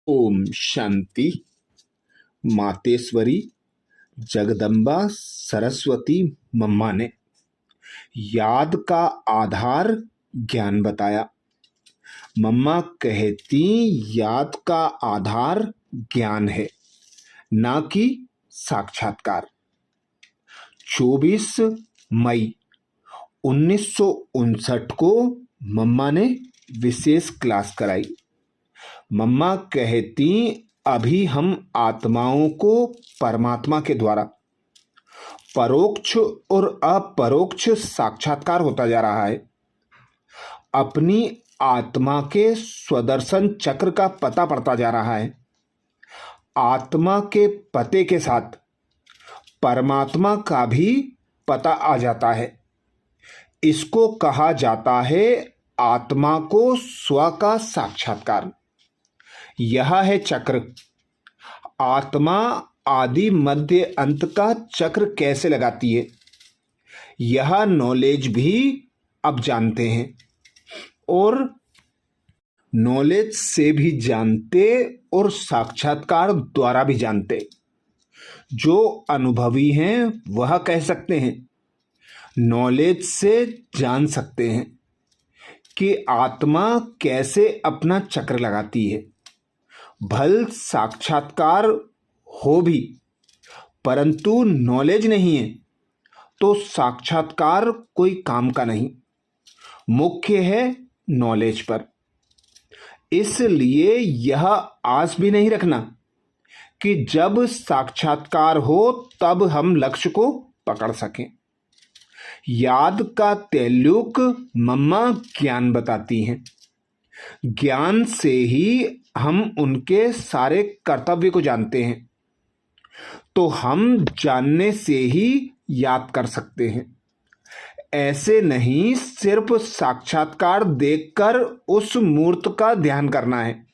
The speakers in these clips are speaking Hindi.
ओम शांति। मातेश्वरी जगदम्बा सरस्वती मम्मा ने याद का आधार ज्ञान बताया। मम्मा कहती याद का आधार ज्ञान है, ना कि साक्षात्कार। 24 मई 1959 को मम्मा ने विशेष क्लास कराई। मम्मा कहती अभी हम आत्माओं को परमात्मा के द्वारा परोक्ष और अपरोक्ष साक्षात्कार होता जा रहा है। अपनी आत्मा के स्वदर्शन चक्र का पता पड़ता जा रहा है। आत्मा के पते के साथ परमात्मा का भी पता आ जाता है। इसको कहा जाता है आत्मा को स्व का साक्षात्कार। यह है चक्र। आत्मा आदि मध्य अंत का चक्र कैसे लगाती है, यह नॉलेज भी अब जानते हैं और नॉलेज से भी जानते और साक्षात्कार द्वारा भी जानते। जो अनुभवी हैं वह कह सकते हैं, नॉलेज से जान सकते हैं कि आत्मा कैसे अपना चक्र लगाती है। भल साक्षात्कार हो भी परंतु नॉलेज नहीं है तो साक्षात्कार कोई काम का नहीं। मुख्य है नॉलेज पर। इसलिए यह आस भी नहीं रखना कि जब साक्षात्कार हो तब हम लक्ष्य को पकड़ सकें। याद का तेल्युक मम्मा ज्ञान बताती हैं। ज्ञान से ही हम उनके सारे कर्तव्य को जानते हैं, तो हम जानने से ही याद कर सकते हैं। ऐसे नहीं सिर्फ साक्षात्कार देखकर उस मूर्त का ध्यान करना है।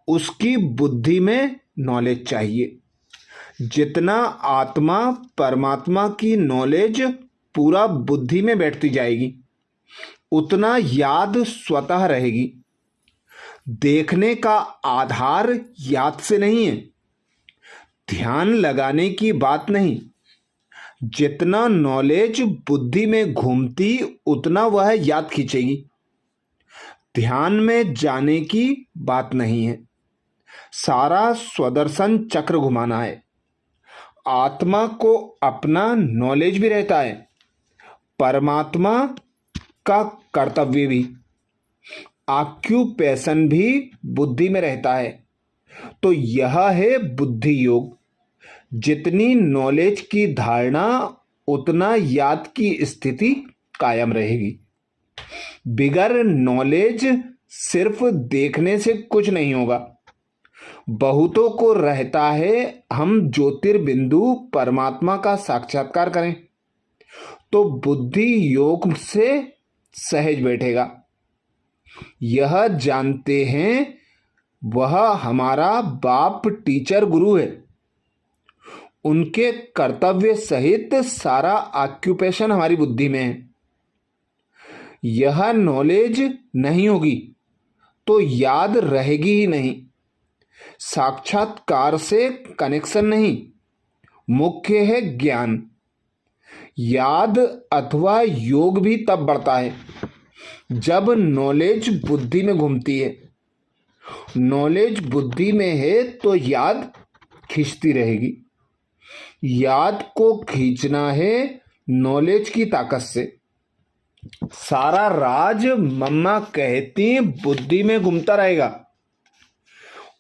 उसकी बुद्धि में नॉलेज चाहिए। जितना आत्मा परमात्मा की नॉलेज पूरा बुद्धि में बैठती जाएगी उतना याद स्वतः रहेगी। देखने का आधार याद से नहीं है, ध्यान लगाने की बात नहीं। जितना नॉलेज बुद्धि में घूमती उतना वह याद खींचेगी। ध्यान में जाने की बात नहीं है, सारा स्वदर्शन चक्र घुमाना है। आत्मा को अपना नॉलेज भी रहता है, परमात्मा का कर्तव्य भी। ऑक्यूपेशन भी बुद्धि में रहता है। तो यह है बुद्धि योग। जितनी नॉलेज की धारणा उतना याद की स्थिति कायम रहेगी। बिगर नॉलेज सिर्फ देखने से कुछ नहीं होगा। बहुतों को रहता है हम ज्योतिर्बिंदु परमात्मा का साक्षात्कार करें तो बुद्धि योग से सहज बैठेगा। यह जानते हैं वह हमारा बाप टीचर गुरु है। उनके कर्तव्य सहित सारा ऑक्यूपेशन हमारी बुद्धि में है। यह नॉलेज नहीं होगी तो याद रहेगी ही नहीं। साक्षात्कार से कनेक्शन नहीं, मुख्य है ज्ञान। याद अथवा योग भी तब बढ़ता है जब नॉलेज बुद्धि में घूमती है। नॉलेज बुद्धि में है तो याद खींचती रहेगी। याद को खींचना है नॉलेज की ताकत से। सारा राज मम्मा कहती बुद्धि में घूमता रहेगा।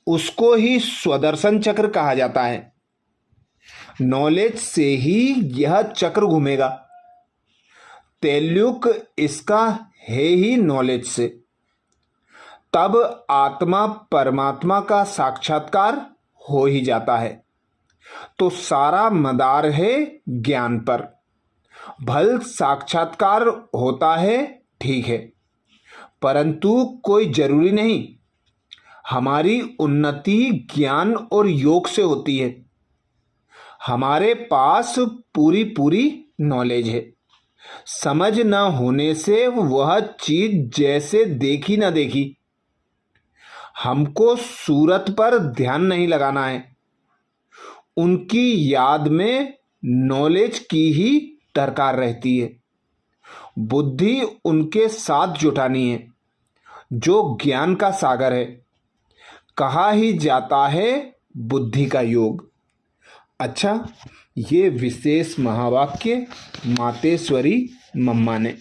उसको ही स्वदर्शन चक्र कहा जाता है। नॉलेज से ही यह चक्र घूमेगा। तेल्युक इसका है ही नॉलेज से। तब आत्मा परमात्मा का साक्षात्कार हो ही जाता है। तो सारा मदार है ज्ञान पर। भल साक्षात्कार होता है ठीक है, परंतु कोई जरूरी नहीं। हमारी उन्नति ज्ञान और योग से होती है। हमारे पास पूरी पूरी नॉलेज है। समझ न होने से वह चीज जैसे देखी न देखी। हमको सूरत पर ध्यान नहीं लगाना है, उनकी याद में नॉलेज की ही दरकार रहती है। बुद्धि उनके साथ जुटानी है जो ज्ञान का सागर है। कहा ही जाता है बुद्धि का योग। अच्छा, ये विशेष महावाक्य मातेश्वरी मम्मा ने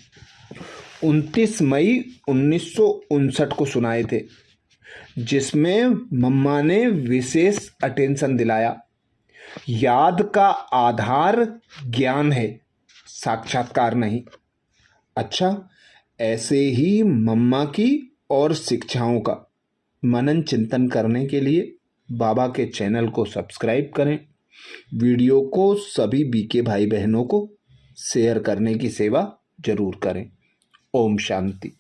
29 मई 1959 को सुनाए थे, जिसमें मम्मा ने विशेष अटेंशन दिलाया। याद का आधार ज्ञान है, साक्षात्कार नहीं। अच्छा, ऐसे ही मम्मा की और शिक्षाओं का मनन चिंतन करने के लिए बाबा के चैनल को सब्सक्राइब करें। वीडियो को सभी बीके भाई बहनों को शेयर करने की सेवा जरूर करें। ओम शांति।